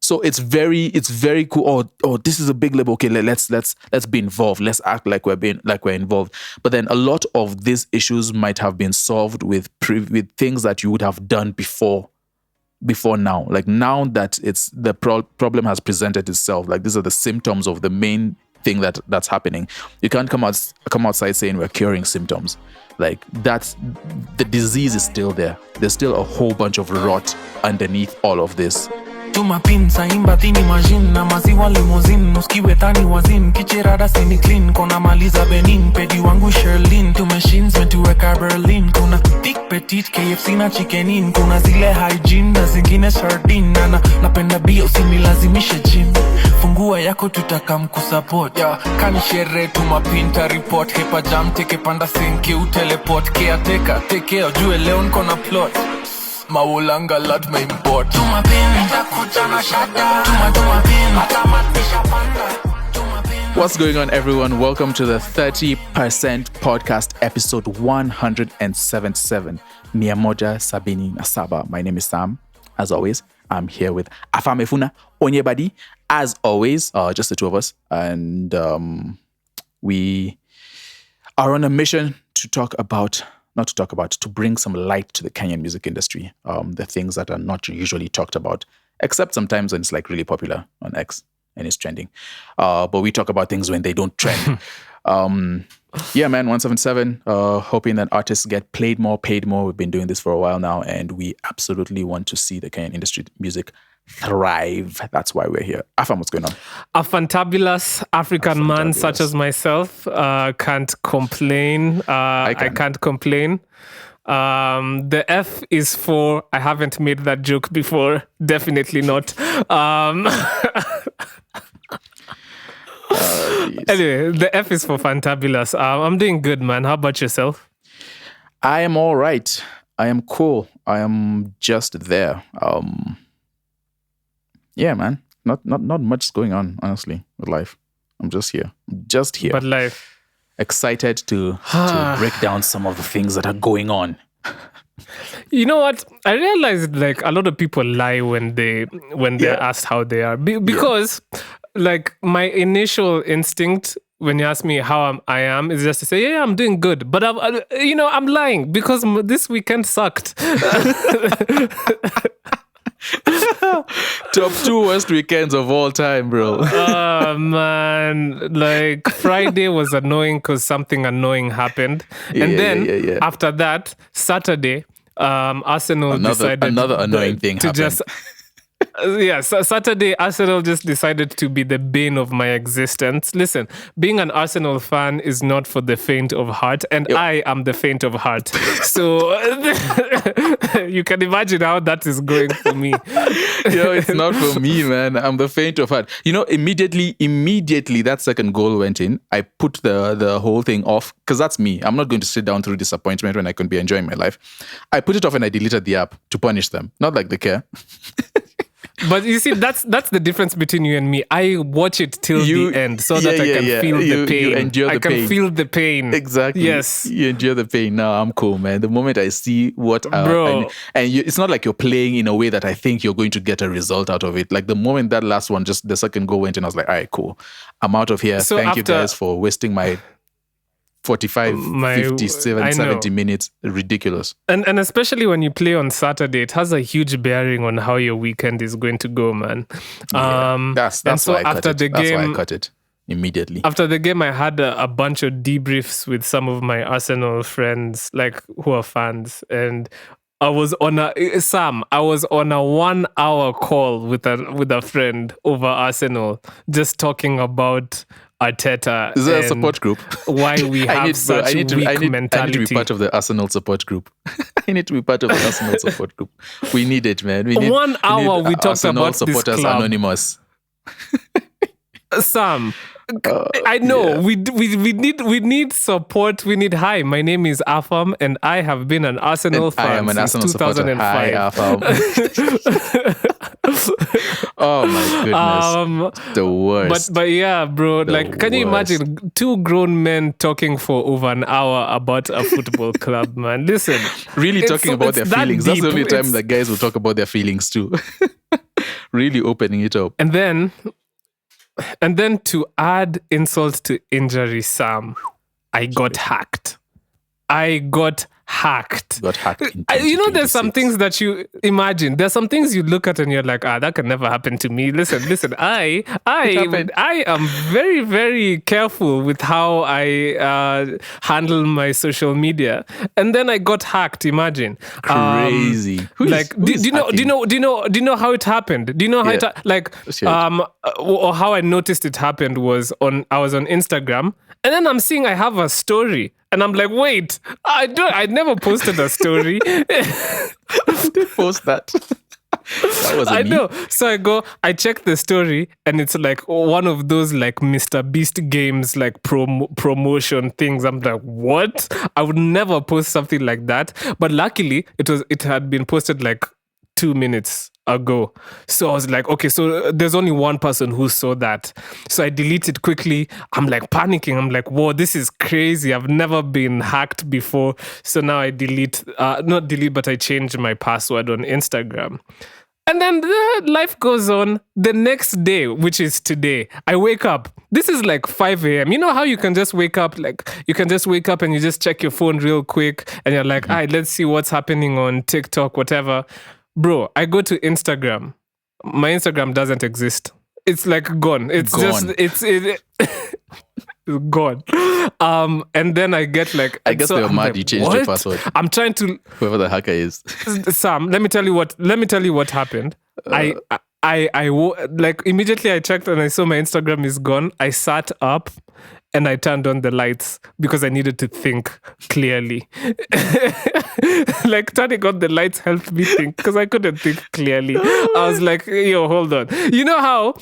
So it's very cool. Oh, this is a big label. Okay, let's be involved. Let's act like we're involved. But then a lot of these issues might have been solved with things that you would have done before now. Like now that it's the problem has presented itself. Like these are the symptoms of the main thing that's happening. You can't come outside saying we're curing symptoms. Like that's the disease is still there. There's still a whole bunch of rot underneath all of this. Tuma pinsa imbatini majin na maziwa limousine usikiwe tani wazin kichirada sini clean kona maliza benin pedi wangu Sherlin tu machines metuweka Berlin kuna thick petite KFC na chickenin kuna zile hygiene na zingine sardine na napenda bia usinilazimishe gym fungua yako tutakam kusupport kani shere tuma pinta report hepa jam teke panda sinki uteleport caretaker take care jue leo niko na plot Maulanga lat me import. Tuma pin, takutana shada. Tuma pin, matamatisha panda. What's going on, everyone? Welcome to the 30% podcast episode 177. Miamoja Sabini Nasaba. My name is Sam. As always, I'm here with Afamefuna Onyebadi. As always, just the two of us. And we are on a mission to bring some light to the Kenyan music industry. The things that are not usually talked about, except sometimes when it's like really popular on X and it's trending. But we talk about things when they don't trend. Yeah, man, 177. Hoping that artists get played more, paid more. We've been doing this for a while now, and we absolutely want to see the Kenyan industry music thrive. That's why we're here. Afam, what's going on? A fantabulous African man such as myself can't complain. I can't complain. The F is for, I haven't made that joke before. Definitely not. Anyway, the F is for fantabulous. I'm doing good, man. How about yourself? I am all right. I am cool. I am just there. Yeah, man. Not much going on, honestly, with life. I'm just here. But life. Excited to break down some of the things that are going on. You know what? I realized like a lot of people lie when they're asked how they are. Because like my initial instinct when you ask me how I am is just to say, yeah, I'm doing good. But I'm lying because this weekend sucked. Top 2 worst weekends of all time, bro. Oh, man. Like, Friday was annoying because something annoying happened. And then, after that, Saturday, Arsenal decided... Another annoying thing to happened. Saturday, Arsenal just decided to be the bane of my existence. Listen, being an Arsenal fan is not for the faint of heart, and I am the faint of heart. So you can imagine how that is going for me. It's not for me, man. I'm the faint of heart. Immediately that second goal went in. I put the whole thing off because that's me. I'm not going to sit down through disappointment when I can be enjoying my life. I put it off and I deleted the app to punish them. Not like they care. But you see, that's the difference between you and me. I watch it till the end so that I can feel the pain. You endure the pain. I can feel the pain. Exactly. Yes. You endure the pain. No, I'm cool, man. The moment I see what... Bro. It's not like you're playing in a way that I think you're going to get a result out of it. Like the moment that last one, just the second goal went in, I was like, all right, cool. I'm out of here. So Thank you guys for wasting my 45, 57, 70 minutes. Ridiculous. And especially when you play on Saturday, it has a huge bearing on how your weekend is going to go, man. That's why I cut it immediately. After the game, I had a bunch of debriefs with some of my Arsenal friends, like who are fans, and I was on a 1-hour call with a friend over Arsenal, just talking about Arteta. Is there a support group? Why we have such weak mentality. I need to be part of the Arsenal support group. I need to be part of the Arsenal support group. We need it, man. We need 1 hour we talked Arsenal about this supporters club. Anonymous. Sam, I know we need support. We need hi. My name is Afam, and I have been an Arsenal fan I am an since Arsenal 2005. Hi, Afam. Oh my goodness, the worst. But yeah, bro. Can you imagine 2 grown men talking for over an hour about a football club, man? Listen, really talking about their feelings. Deep. That's the only time that guys will talk about their feelings too. Really opening it up. And then to add insult to injury, Sam, I got hacked. Got hacked. In There's some 2026. things that you imagine. There's some things you look at and you're like, that can never happen to me. Listen. I am very, very careful with how I handle my social media. And then I got hacked. Imagine. Crazy. Do you know how it happened? Do you know how or how I noticed it happened was I was on Instagram, and then I'm seeing I have a story. And I'm like, wait, I never posted a story. I did post that. That was I know. So I check the story, and it's like one of those like Mr. Beast games, like promotion things. I'm like, what? I would never post something like that. But luckily, it had been posted like 2 minutes ago. So I was like, okay, so there's only one person who saw that. So I deleted quickly. I'm like panicking. I'm like, whoa, this is crazy. I've never been hacked before. So now I not delete, but I changed my password on Instagram. And then life goes on. The next day, which is today, I wake up. This is like 5 a.m. You know how you can just wake up? Like, you can just wake up and you just check your phone real quick. And you're like, all right, let's see what's happening on TikTok, whatever. Bro, I go to Instagram. My Instagram doesn't exist. It's like gone. It's gone. It's gone. And then I get like, I guess they were mad. You changed your password. I'm trying to. Whoever the hacker is. Sam, let me tell you what happened. Like immediately I checked and I saw my Instagram is gone. I sat up and I turned on the lights because I needed to think clearly. Like turning on the lights helped me think because I couldn't think clearly. I was like, yo, hold on. You know how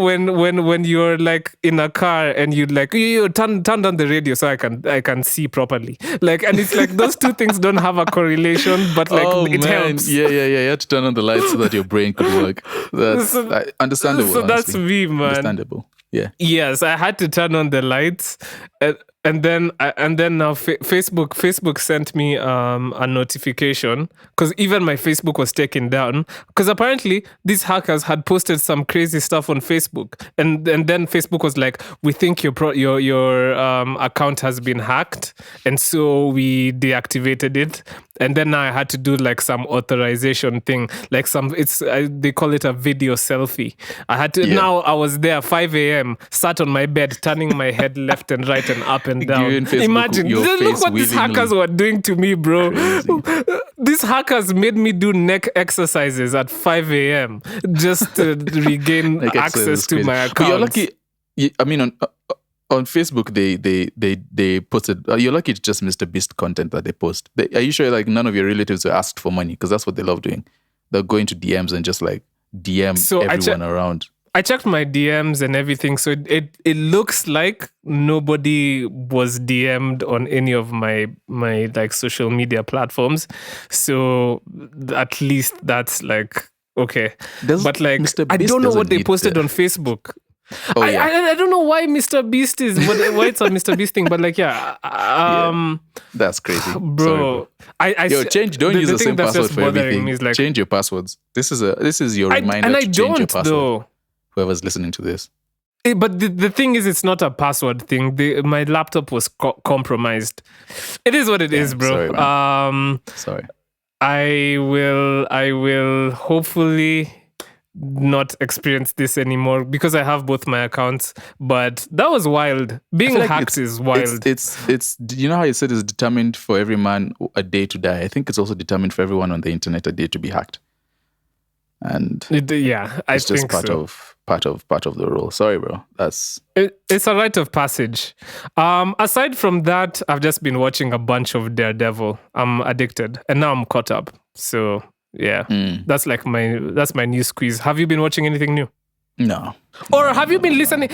when you're like in a car and you like you turn down the radio so I can see properly. Like, and it's like those two things don't have a correlation, but like it helps. Yeah. You had to turn on the lights so that your brain could work. That's understandable. So that's me, man. Understandable. Yeah. Yes, I had to turn on the lights, and then now Facebook sent me a notification because even my Facebook was taken down because apparently these hackers had posted some crazy stuff on Facebook, and then Facebook was like, we think your account has been hacked, and so we deactivated it. And then now I had to do like some authorization thing, like they call it a video selfie. I had to, Now I was there 5 a.m., sat on my bed, turning my head left and right and up and down. Imagine, look what these hackers were doing to me, bro. These hackers made me do neck exercises at 5 a.m. just to regain access to my account. But you're lucky. I mean, on Facebook, they posted. You're lucky it's just Mr. Beast content that they post. Are you sure like none of your relatives were asked for money? Because that's what they love doing. They're going to DMs and just like DM everyone around. I checked my DMs and everything, so it looks like nobody was DM'd on any of my like social media platforms. So at least that's like okay. But like I don't know what they posted on Facebook. Oh, I don't know why Mr. Beast is why it's a Mr. Beast thing, but like that's crazy, bro. Don't use the same password for everything. Like, change your passwords. This is your reminder to change your password. Though. Whoever's listening to this. But the thing is, it's not a password thing. My laptop was compromised. It is what it is, bro. Sorry, sorry. I will hopefully not experience this anymore because I have both my accounts. But that was wild. Being hacked is wild. It's you know how you said it's determined for every man a day to die. I think it's also determined for everyone on the internet a day to be hacked. And it's just part of the rule. Sorry, bro. It's a rite of passage. Aside from that, I've just been watching a bunch of Daredevil. I'm addicted, and now I'm caught up. So yeah, that's my new squeeze. Have you been watching anything new? No. Or have you been listening?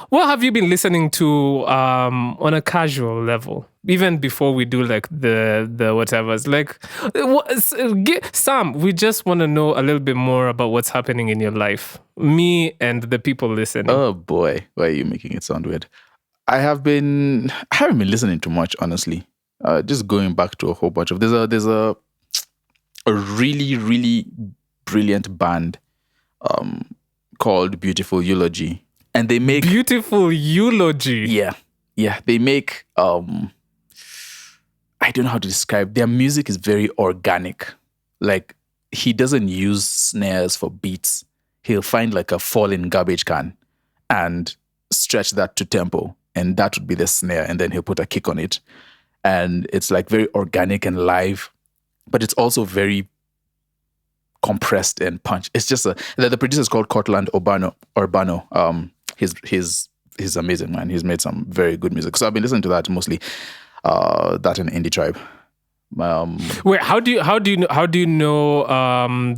What have you been listening to on a casual level? Even before we do like the whatevers. Like, Sam, we just want to know a little bit more about what's happening in your life. Me and the people listening. Oh boy, why are you making it sound weird? I haven't been listening to much, honestly. Just going back to a whole bunch of there's a really, really brilliant band called Beautiful Eulogy. And they make Beautiful Eulogy. Yeah. They make I don't know how to describe. Their music is very organic. Like, he doesn't use snares for beats. He'll find like a fallen garbage can and stretch that to tempo, and that would be the snare, and then he'll put a kick on it. And it's like very organic and live, but it's also very compressed and punch. It's just the producer is called Cortland Urbano. He's amazing, man. He's made some very good music. So I've been listening to that mostly. That and Indie Tribe. Wait, how do you know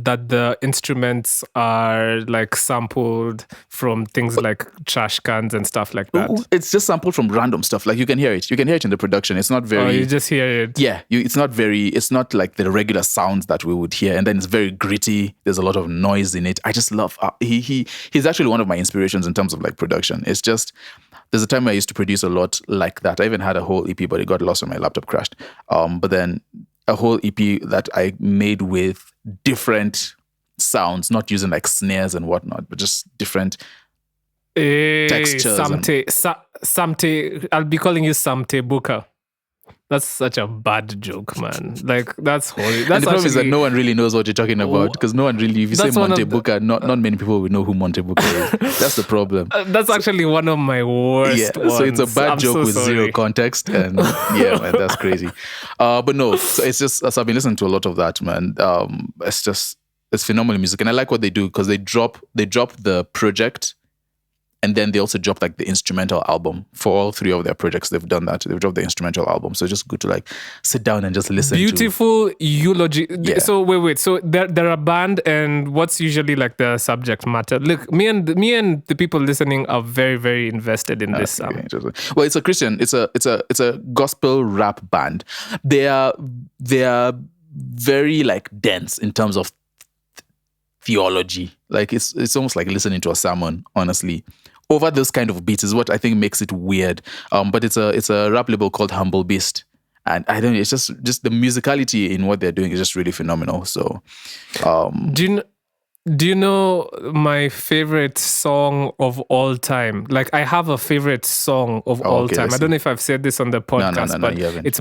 that the instruments are like sampled from things like trash cans and stuff like that? It's just sampled from random stuff. Like, you can hear it. You can hear it in the production. It's not very. Oh, you just hear it. Yeah, it's not like the regular sounds that we would hear. And then it's very gritty. There's a lot of noise in it. I just love. He's actually one of my inspirations in terms of like production. It's just. There's a time I used to produce a lot like that. I even had a whole EP, but it got lost when my laptop crashed. But then a whole EP that I made with different sounds, not using like snares and whatnot, but just different textures. Samte, I'll be calling you Samte Buka. That's such a bad joke, man. Like, that's horrible. And the problem is that no one really knows what you're talking about, because no one really, if you say Monte Buka, not many people will know who Monte Buka is. That's the problem. That's actually one of my worst ones. So it's a bad joke with zero context, and yeah, man, that's crazy. But no, so it's just, so I've been listening to a lot of that, man. It's phenomenal music, and I like what they do, because they drop the project. And then they also dropped like the instrumental album for all three of their projects. They've done that. They've dropped the instrumental album. So it's just good to like sit down and just listen. Beautiful Eulogy. Yeah. So wait. So they're a band, and what's usually like the subject matter? Look, me and the people listening are very, very invested in this. Well, it's a Christian. It's a gospel rap band. They are very like dense in terms of theology. Like, it's almost like listening to a sermon, honestly. Over those kind of beats is what I think makes it weird. But it's a rap label called Humble Beast. And I don't know, it's just the musicality in what they're doing is just really phenomenal. So do you know my favorite song of all time? Like, I have a favorite song of all time. I don't know if I've said this on the podcast, but it's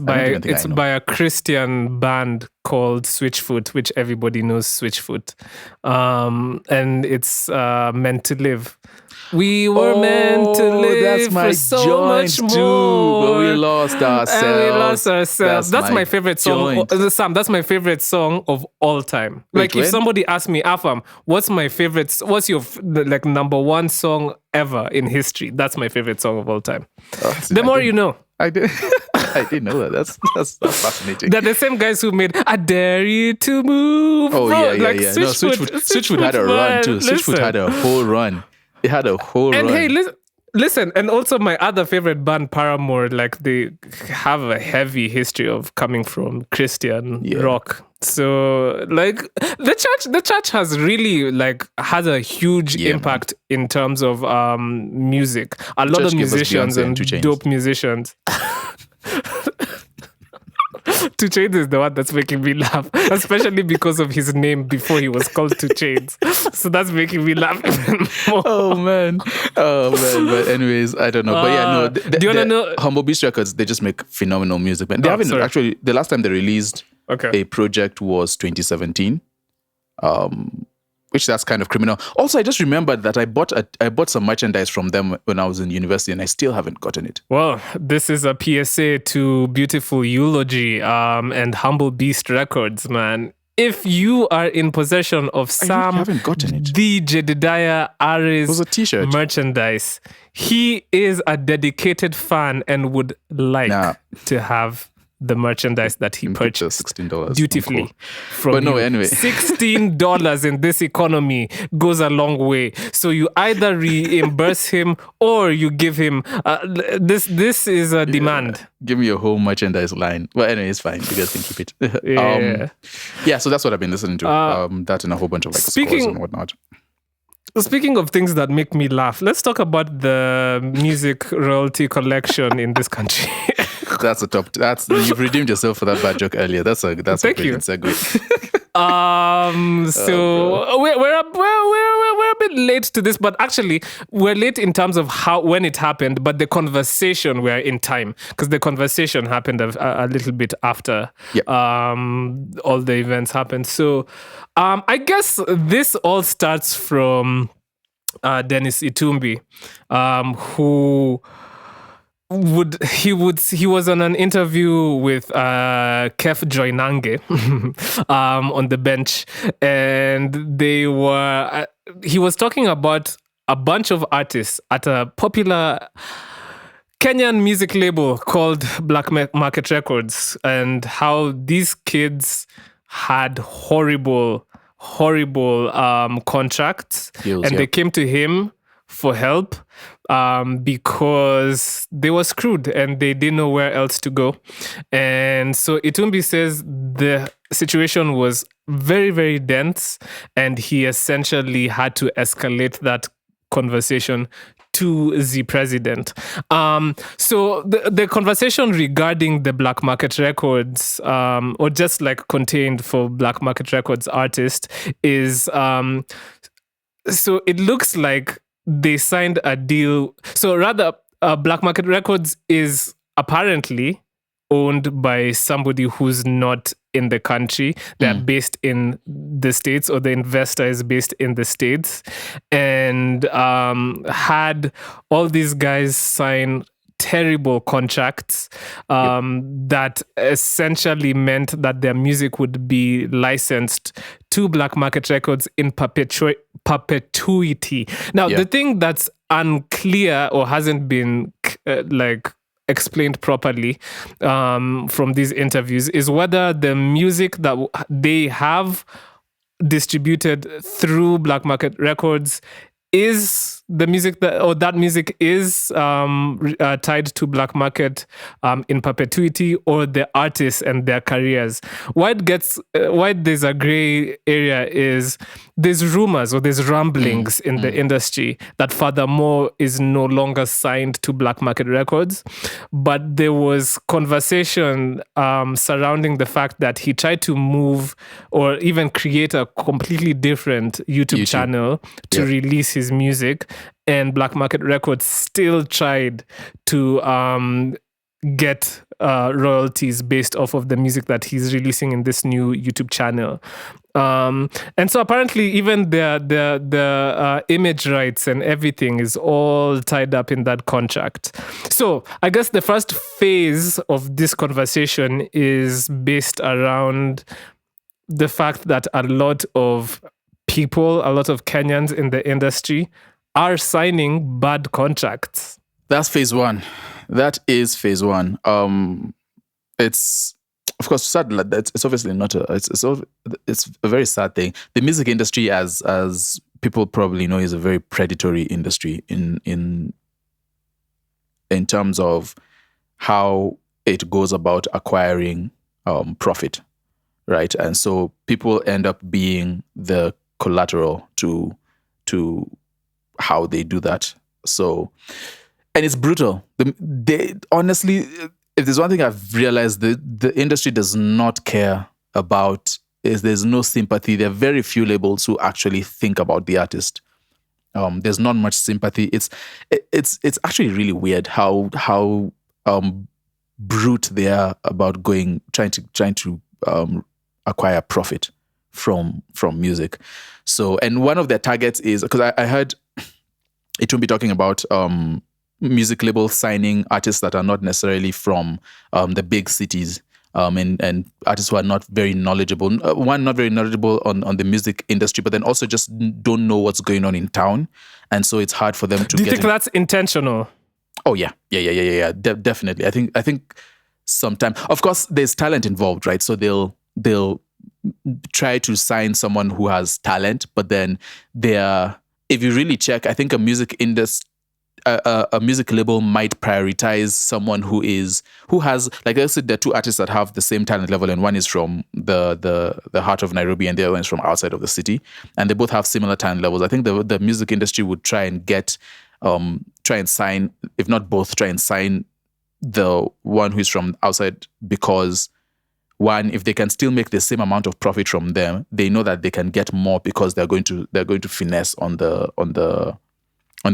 by a Christian band called Switchfoot, which everybody knows Switchfoot. And it's Meant to Live. We were meant to live for so much more. But we lost ourselves. That's my favorite song. Sam, that's my favorite song of all time. Like, if somebody asked me, Afam, what's your like number one song ever in history? That's my favorite song of all time. The more you know. I didn't know that. That's fascinating. They're the same guys who made I Dare You to Move. Oh, yeah. Switchfoot had a run too. Switchfoot had a whole run. It had a whole run. And hey, listen, and also my other favorite band, Paramore, like, they have a heavy history of coming from Christian rock. So, like, the church has really, like, has a huge impact in terms of music. A lot of musicians and dope musicians. 2 Chainz is the one that's making me laugh, especially because of his name before he was called 2 Chainz. So that's making me laugh even more. Oh man. But anyways, I don't know. But yeah, no. Do you want to know? Humble Beast Records, they just make phenomenal music, man. They haven't actually. The last time they released a project was 2017. Which that's kind of criminal. Also, I just remembered that I bought some merchandise from them when I was in university, and I still haven't gotten it. Well, this is a PSA to Beautiful Eulogy and Humble Beast Records, man. If you are in possession of some the Jedediah Ares merchandise, he is a dedicated fan and would like to have the merchandise that he purchased $16 dutifully from but no, you. anyway. $16 in this economy goes a long way. So you either reimburse him or you give him this is a demand. Give me your whole merchandise line. Well, anyway, it's fine. You guys can keep it. So that's what I've been listening to. That and a whole bunch of like scores and whatnot. Speaking of things that make me laugh, let's talk about the music royalty collection in this country. You've redeemed yourself for that bad joke earlier. That's a Thank pretty you. good segue. So we're bit late to this, but actually we're late in terms of when it happened, but the conversation we're in time, because the conversation happened a little bit after all the events happened. So I guess this all starts from Dennis Itumbi, who he was on an interview with Kef Joinange on the bench, and he was talking about a bunch of artists at a popular Kenyan music label called Black Market Records, and how these kids had horrible contracts, they came to him for help because they were screwed and they didn't know where else to go. And so Itumbi says the situation was very, very dense, and he essentially had to escalate that conversation to the president. So the conversation regarding the Black Market Records, or just like contained for Black Market Records artists, is so it looks like they signed a deal. So rather, Black Market Records is apparently owned by somebody who's not in the country. They're based in the States, or the investor is based in the States, and had all these guys sign terrible contracts that essentially meant that their music would be licensed to Black Market Records in perpetuity. Now, the thing that's unclear or hasn't been explained properly from these interviews is whether the music that they have distributed through Black Market Records is the music that music is tied to Black Market in perpetuity, or the artists and their careers. Why there's a gray area is there's rumors or there's rumblings in the industry that Furthermore is no longer signed to Black Market Records, but there was conversation surrounding the fact that he tried to move or even create a completely different YouTube channel to release his music, and Black Market Records still tried to get royalties based off of the music that he's releasing in this new YouTube channel. And so apparently even the image rights and everything is all tied up in that contract. So I guess the first phase of this conversation is based around the fact that a lot of Kenyans in the industry are signing bad contracts. That's phase one. That is phase one. It's, of course, sad. It's obviously not it's a very sad thing. The music industry, as people probably know, is a very predatory industry in terms of how it goes about acquiring profit, right? And so people end up being the collateral to how they do that. So, and it's brutal. Honestly, if there's one thing I've realized, the industry does not care about is there's no sympathy. There are very few labels who actually think about the artist. There's not much sympathy. It's actually really weird how brute they are about trying to acquire profit from music. So, and one of their targets is, because I heard Itumbi talking about music labels signing artists that are not necessarily from the big cities, and artists who are not very knowledgeable. Not very knowledgeable on the music industry, but then also just don't know what's going on in town, and so it's hard for them to. Do you think that's intentional? Oh yeah. Definitely. I think sometimes, of course, there's talent involved, right? So they'll try to sign someone who has talent, but then if you really check, I think a music label might prioritize someone who has, like I said, there are two artists that have the same talent level, and one is from the heart of Nairobi and the other one is from outside of the city, and they both have similar talent levels. I think the music industry would try and sign, if not both, try and sign the one who's from outside, because one, if they can still make the same amount of profit from them, they know that they can get more because they're going to finesse on the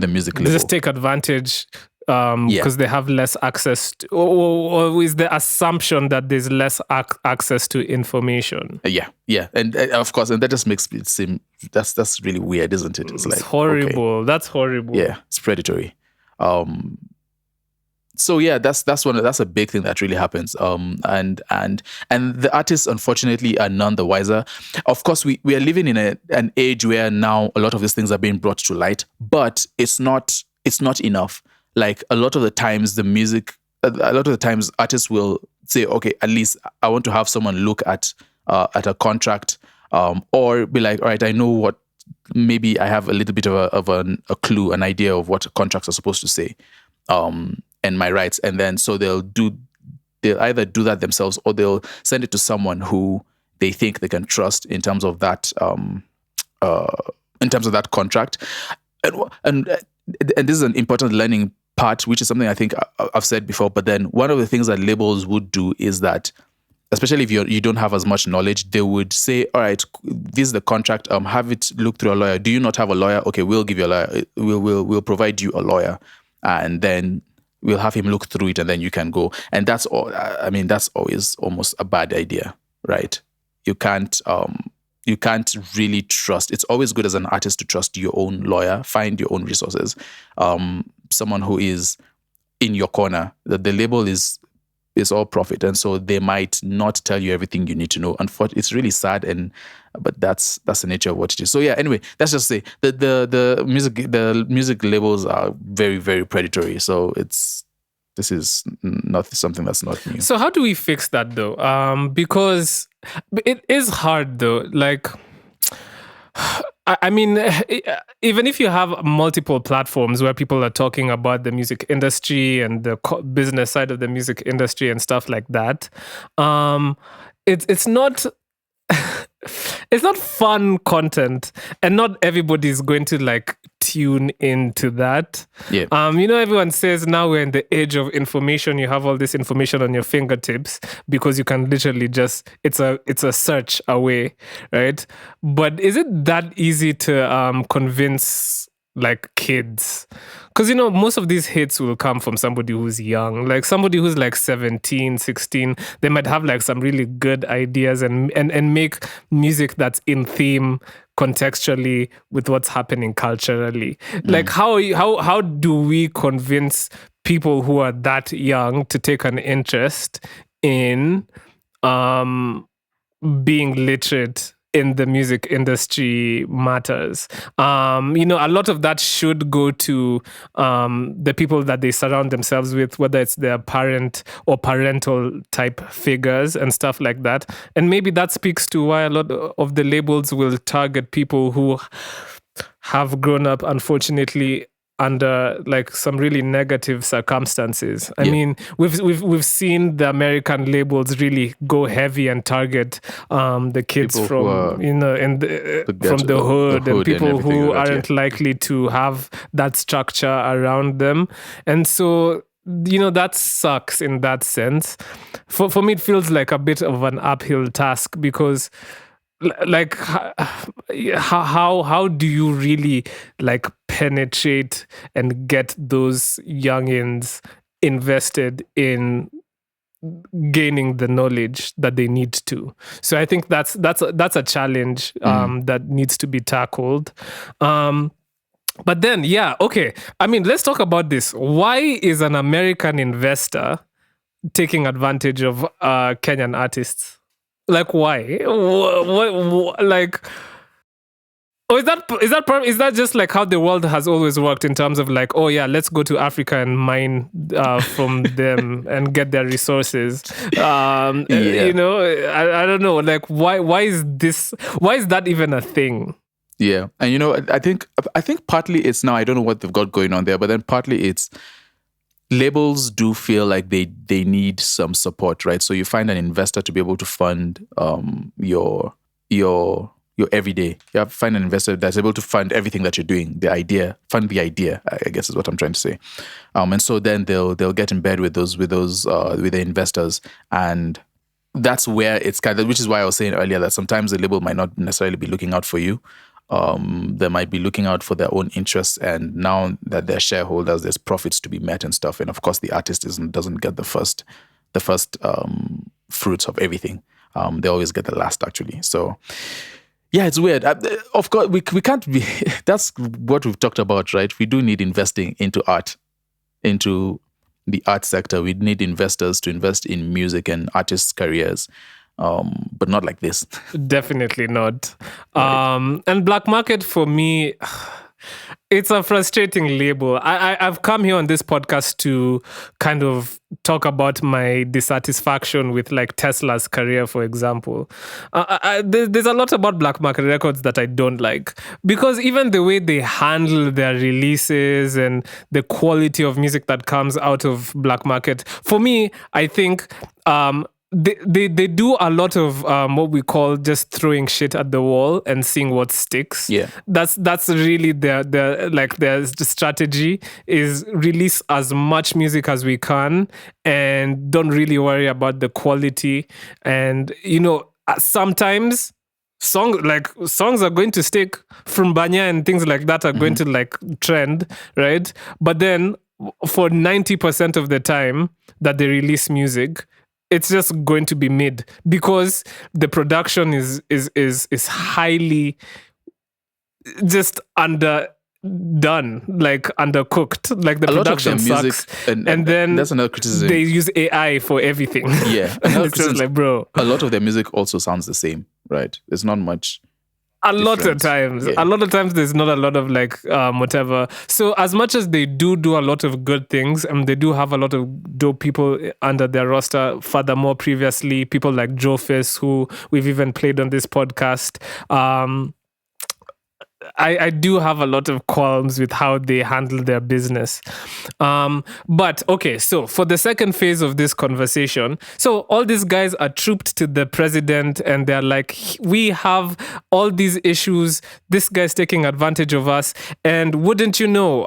music They label. just take advantage because they have less access to, or is the assumption that there's less access to information? Yeah, and of course, and that just makes it seem that's really weird, isn't it? It's like horrible. Okay. That's horrible. Yeah, it's predatory. So yeah, that's a big thing that really happens. And the artists, unfortunately, are none the wiser. Of course, we are living in an age where now a lot of these things are being brought to light, but it's not enough. Like a lot of the times, artists will say, okay, at least I want to have someone look at a contract, or be like, all right, I know what, maybe I have a little bit of a clue, an idea of what contracts are supposed to say, and my rights. And then so they'll either do that themselves, or they'll send it to someone who they think they can trust in terms of that contract. And this is an important learning part, which is something I think I've said before. But then one of the things that labels would do is that, especially if you don't have as much knowledge, they would say, all right, this is the contract, have it look through a lawyer. Do you not have a lawyer? Okay, we'll give you a lawyer. We'll provide you a lawyer, and then we'll have him look through it, and then you can go. And that's all. I mean, that's always almost a bad idea, right? You can't really trust. It's always good as an artist to trust your own lawyer, find your own resources, someone who is in your corner. The label is all profit, and so they might not tell you everything you need to know. Unfortunately, it's really sad, but that's the nature of what it is. So yeah, anyway, let's just say the music labels are very, very predatory. So this is not something that's not new. So how do we fix that though? Because it is hard though. Like, I mean, even if you have multiple platforms where people are talking about the music industry and the business side of the music industry and stuff like that, it's not it's not fun content, and not everybody's going to like tune into that. Yeah. Everyone says now we're in the age of information. You have all this information on your fingertips because you can literally just it's a search away, right? But is it that easy to convince like kids? Because most of these hits will come from somebody who's young, like somebody who's like 17, 16. They might have like some really good ideas and make music that's in theme contextually with what's happening culturally. Like how do we convince people who are that young to take an interest in being literate in the music industry matters? A lot of that should go to the people that they surround themselves with, whether it's their parent or parental type figures and stuff like that. And maybe that speaks to why a lot of the labels will target people who have grown up, unfortunately, under like some really negative circumstances. I mean, we've seen the American labels really go heavy and target the kids people from from the hood and people who aren't likely to have that structure around them. And so that sucks in that sense. For me, it feels like a bit of an uphill task because like how do you really like penetrate and get those youngins invested in gaining the knowledge that they need to? So I think that's a challenge that needs to be tackled. But then okay, I mean, let's talk about this. Why is an American investor taking advantage of Kenyan artists? Like, why? What like, is that just like how the world has always worked in terms of like, oh yeah, let's go to Africa and mine from them and get their resources? I don't know. Like, why is that even a thing? Yeah, and I think partly it's now, I don't know what they've got going on there, but then partly it's labels do feel like they need some support, right? So you find an investor to be able to fund your everyday. You have to find an investor that's able to fund everything that you're doing, fund the idea, I guess is what I'm trying to say. And so then they'll get in bed with the investors, and that's where it's kind of, which is why I was saying earlier that sometimes the label might not necessarily be looking out for you. They might be looking out for their own interests, and now that they're shareholders, there's profits to be met and stuff. And of course, the artist doesn't get the first fruits of everything. They always get the last, actually. So yeah, it's weird. Of course, we can't be. That's what we've talked about, right? We do need investing into art, into the art sector. We need investors to invest in music and artists' careers. But not like this. Definitely not. Right. And Black Market, for me, it's a frustrating label. I've come here on this podcast to kind of talk about my dissatisfaction with like Tesla's career, for example. There's a lot about Black Market Records that I don't like, because even the way they handle their releases and the quality of music that comes out of Black Market, for me, I think they do a lot of what we call just throwing shit at the wall and seeing what sticks. Yeah, that's really their strategy, is release as much music as we can and don't really worry about the quality. And sometimes songs are going to stick from Banya and things like that are going to like trend, right? But then for 90% of the time that they release music, it's just going to be mid, because the production is highly just underdone, like undercooked. Like the production sucks, and then that's another criticism. They use AI for everything. Yeah, it's just like, bro. A lot of their music also sounds the same, right? There's not much. A lot of times there's not a lot of like whatever. So as much as they do a lot of good things, and they do have a lot of dope people under their roster, furthermore previously people like Joe Fist, who we've even played on this podcast, I do have a lot of qualms with how they handle their business. But okay, so for the second phase of this conversation, so all these guys are trooped to the president and they're like, we have all these issues, this guy's taking advantage of us. And wouldn't you know,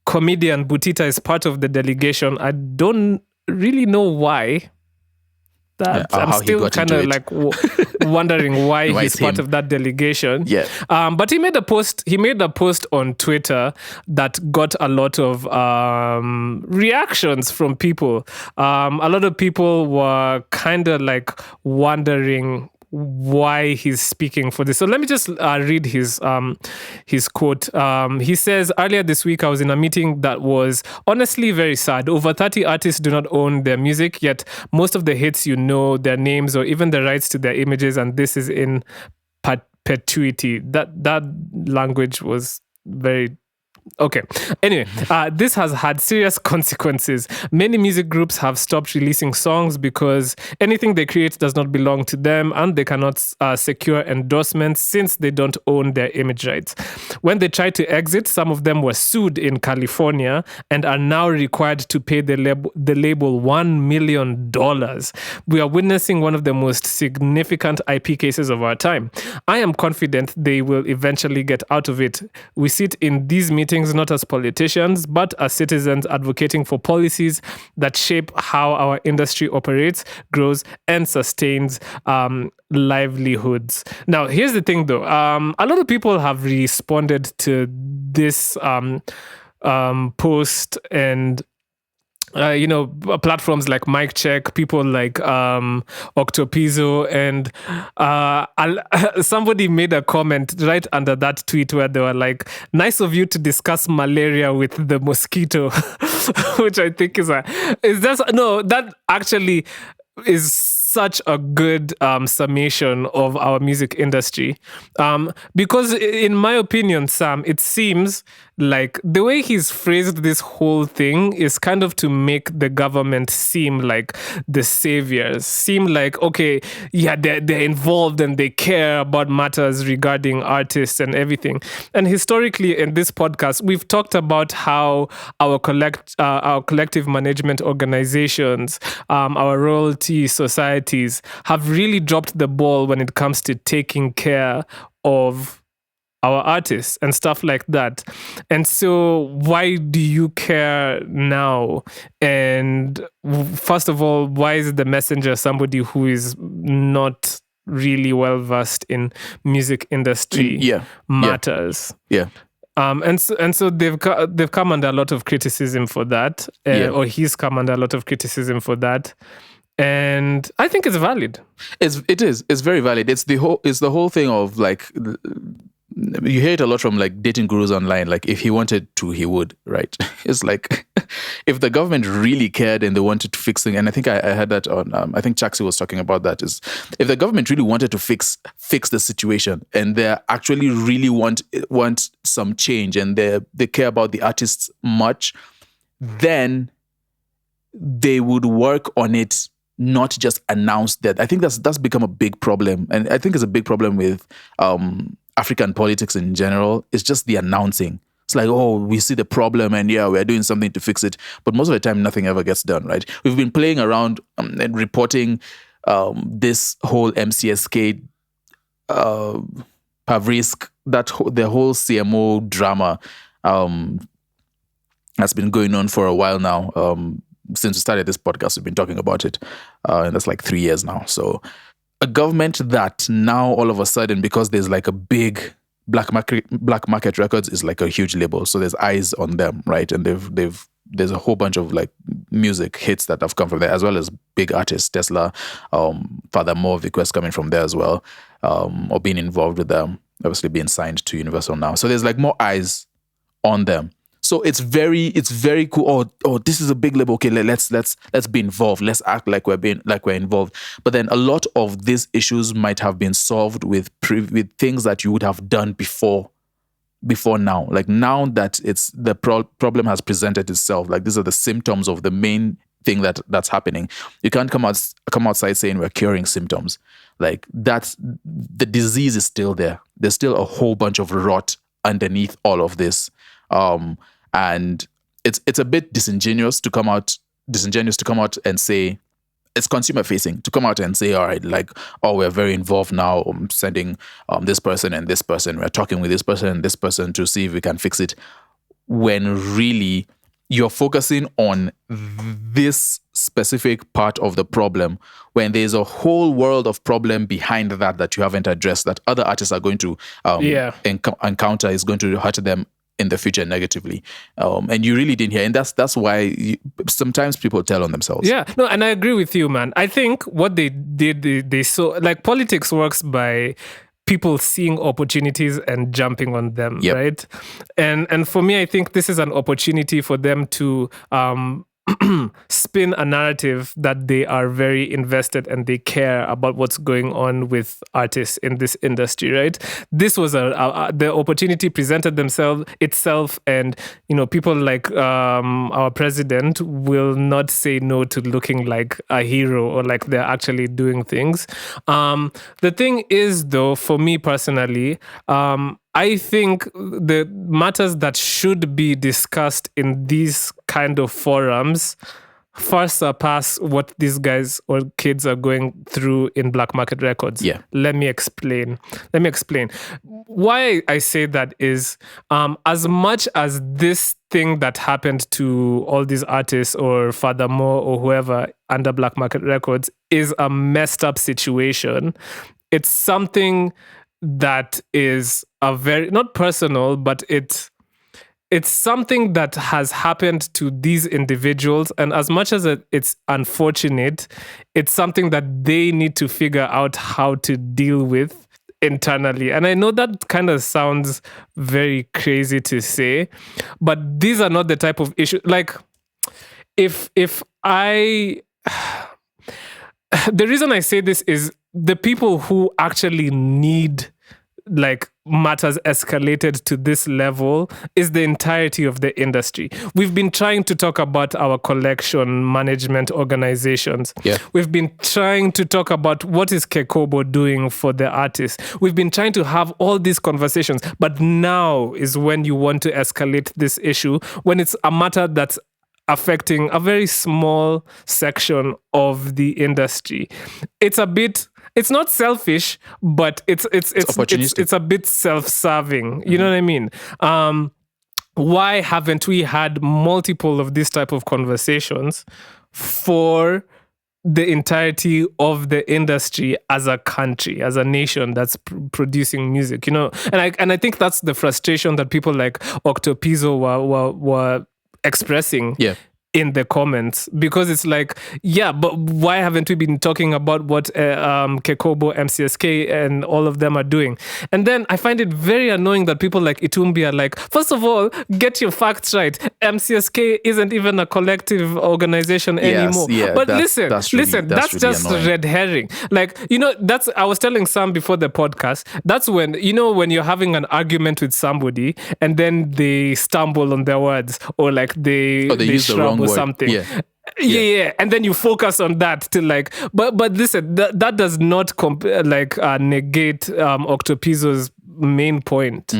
comedian Butita is part of the delegation. I don't really know why. I'm still kind of like wondering why he's part of that delegation. Yeah. But he made a post. He made a post on Twitter that got a lot of reactions from people. A lot of people were kind of like wondering why he's speaking for this. So let me just read his quote. He says, earlier this week, I was in a meeting that was honestly very sad. Over 30 artists do not own their music, yet most of the hits, their names or even the rights to their images, and this is in perpetuity. That language was very... Okay. Anyway, this has had serious consequences. Many music groups have stopped releasing songs because anything they create does not belong to them, and they cannot secure endorsements since they don't own their image rights. When they tried to exit, some of them were sued in California and are now required to pay the label $1 million. We are witnessing one of the most significant IP cases of our time. I am confident they will eventually get out of it. We sit in these meetings not as politicians, but as citizens advocating for policies that shape how our industry operates, grows, and sustains livelihoods. Now, here's the thing, though. A lot of people have responded to this post, and platforms like Mic Check, people like Octopizzo, and somebody made a comment right under that tweet where they were like, nice of you to discuss malaria with the mosquito, which I think that actually is such a good summation of our music industry. Because in my opinion, Sam, it seems like the way he's phrased this whole thing is kind of to make the government seem like the saviors, seem like, okay, yeah, they're involved and they care about matters regarding artists and everything. And historically in this podcast, we've talked about how our collective management organizations, our royalty societies have really dropped the ball when it comes to taking care of our artists and stuff like that. And so why do you care now? And first of all, why is the messenger somebody who is not really well versed in music industry matters? Yeah. And so they've come under a lot of criticism for that, or he's come under a lot of criticism for that, and I think it's valid. It's very valid. It's the whole thing of like, you hear it a lot from like dating gurus online. Like, if he wanted to, he would, right? It's like, if the government really cared and they wanted to fix things, and I think I heard that on, I think Chaksi was talking about that, is if the government really wanted to fix the situation and they actually really want some change and they care about the artists much, then they would work on it, not just announce that. I think that's become a big problem, and I think it's a big problem with African politics in general. It's just the announcing. It's like, oh, we see the problem and we're doing something to fix it. But most of the time, nothing ever gets done, right? We've been playing around and reporting this whole MCSK, Pavrisk, the whole CMO drama has been going on for a while now. Since we started this podcast, we've been talking about it. And that's like 3 years now. So a government that now all of a sudden, because there's like a big Black Market Records is like a huge label, so there's eyes on them, right? And there's a whole bunch of like music hits that have come from there, as well as big artists, Tesla, furthermore, Vic West coming from there as well, or being involved with them, obviously being signed to Universal now. So there's like more eyes on them. So it's very cool. Oh, this is a big label. Okay, let's be involved. Let's act like we're involved. But then a lot of these issues might have been solved with things that you would have done before now. Like, now that it's the problem has presented itself. Like, these are the symptoms of the main thing that's happening. You can't come outside saying we're curing symptoms. Like, that's the disease is still there. There's still a whole bunch of rot underneath all of this. And it's a bit disingenuous to come out and say, it's consumer facing, to come out and say, all right, like, oh, we're very involved now. I'm sending this person and this person. We're talking with this person and this person to see if we can fix it. When really you're focusing on this specific part of the problem, when there's a whole world of problem behind that you haven't addressed, that other artists are going to encounter, is going to hurt them in the future negatively, and you really didn't hear, and that's why sometimes people tell on themselves. Yeah, no, and I agree with you, man. I think what they did, they saw, like, politics works by people seeing opportunities and jumping on them, right? And for me, I think this is an opportunity for them to spin a narrative that they are very invested and they care about what's going on with artists in this industry, right? This was the opportunity presented itself, and people like our president will not say no to looking like a hero or like they're actually doing things. The thing is, though, for me personally, I think the matters that should be discussed in these kind of forums far surpass what these guys or kids are going through in Black Market Records. Yeah. Let me explain. Why I say that is, as much as this thing that happened to all these artists or furthermore or whoever under Black Market Records is a messed up situation, it's something that is a very, not personal, but it's something that has happened to these individuals. And as much as it's unfortunate, it's something that they need to figure out how to deal with internally. And I know that kind of sounds very crazy to say, but these are not the type of issue. Like, if I... The reason I say this is the people who actually need like matters escalated to this level is the entirety of the industry. We've been trying to talk about our collection management organizations. Yeah. We've been trying to talk about what is Kekobo doing for the artists. We've been trying to have all these conversations, but now is when you want to escalate this issue, when it's a matter that's affecting a very small section of the industry. It's a bit it's not selfish, but it's opportunistic. a bit self-serving. You know what I mean? Why haven't we had multiple of these type of conversations for the entirety of the industry as a country, as a nation that's producing music, and I think that's the frustration that people like Octopizzo were expressing in the comments, because it's like, yeah, but why haven't we been talking about what Kekobo, MCSK, and all of them are doing? And then I find it very annoying that people like Itumbi are like, first of all, get your facts right. MCSK isn't even a collective organization anymore. But listen, that's really just annoying. Red herring. Like, I was telling Sam before the podcast, that's when, when you're having an argument with somebody and then they stumble on their words, or like they use the wrong or something. Yeah. And then you focus on that to like, but listen, that does not negate Octopizzo's main point.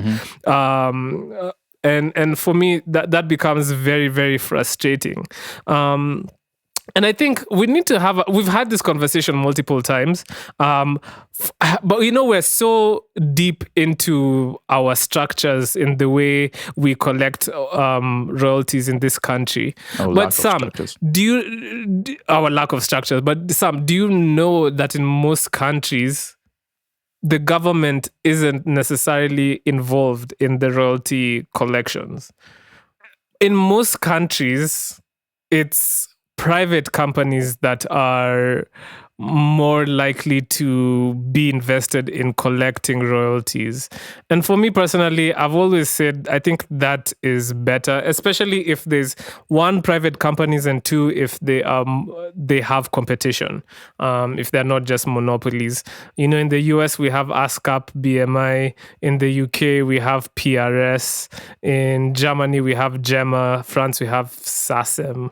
And for me, that becomes very, very frustrating. And I think we need to we've had this conversation multiple times, but we're so deep into our structures in the way we collect royalties in this country. But Sam, our lack of structures, but Sam, do you know that in most countries, the government isn't necessarily involved in the royalty collections? In most countries, it's private companies that are more likely to be invested in collecting royalties. And for me personally, I've always said I think that is better, especially if there's one, private companies, and two, if they have competition, if they're not just monopolies. In the US we have ASCAP, BMI. In the UK we have PRS. In Germany we have GEMA. France we have SACEM.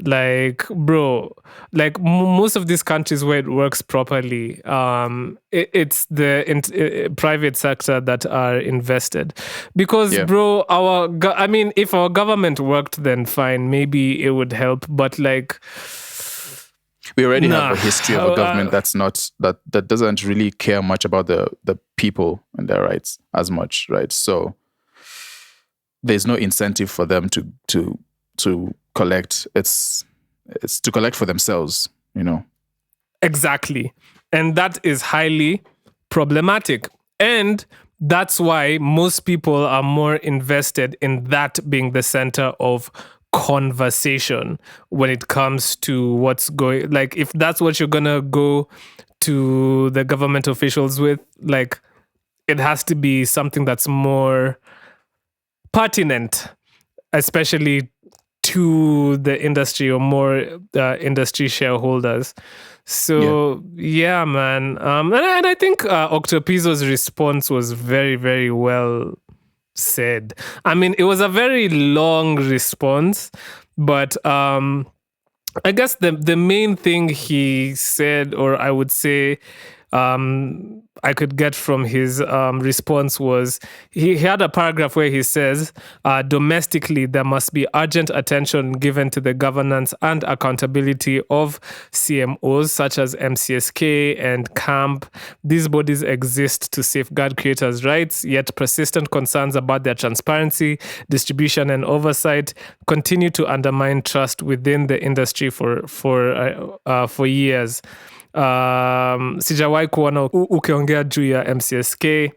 Like, bro, like most of these countries where it works properly, it's the private sector that are invested. Because, bro, if our government worked, then fine, maybe it would help. But like, we already have a history of a government that doesn't really care much about the people and their rights as much, right? So there's no incentive for them to collect. It's to collect for themselves, Exactly. And that is highly problematic. And that's why most people are more invested in that being the center of conversation when it comes to what's going, like, if that's what you're gonna go to the government officials with, like, it has to be something that's more pertinent, especially to the industry or more industry shareholders. So yeah, man. And I think Octopizzo's response was very, very well said. I mean, it was a very long response, but I guess the main thing he said, or I would say I could get from his response, was he had a paragraph where he says, domestically, there must be urgent attention given to the governance and accountability of CMOs such as MCSK and CAMP. These bodies exist to safeguard creators' rights, yet persistent concerns about their transparency, distribution, and oversight continue to undermine trust within the industry for years. Sijawahi kuona ukiongea juu ya MCSK.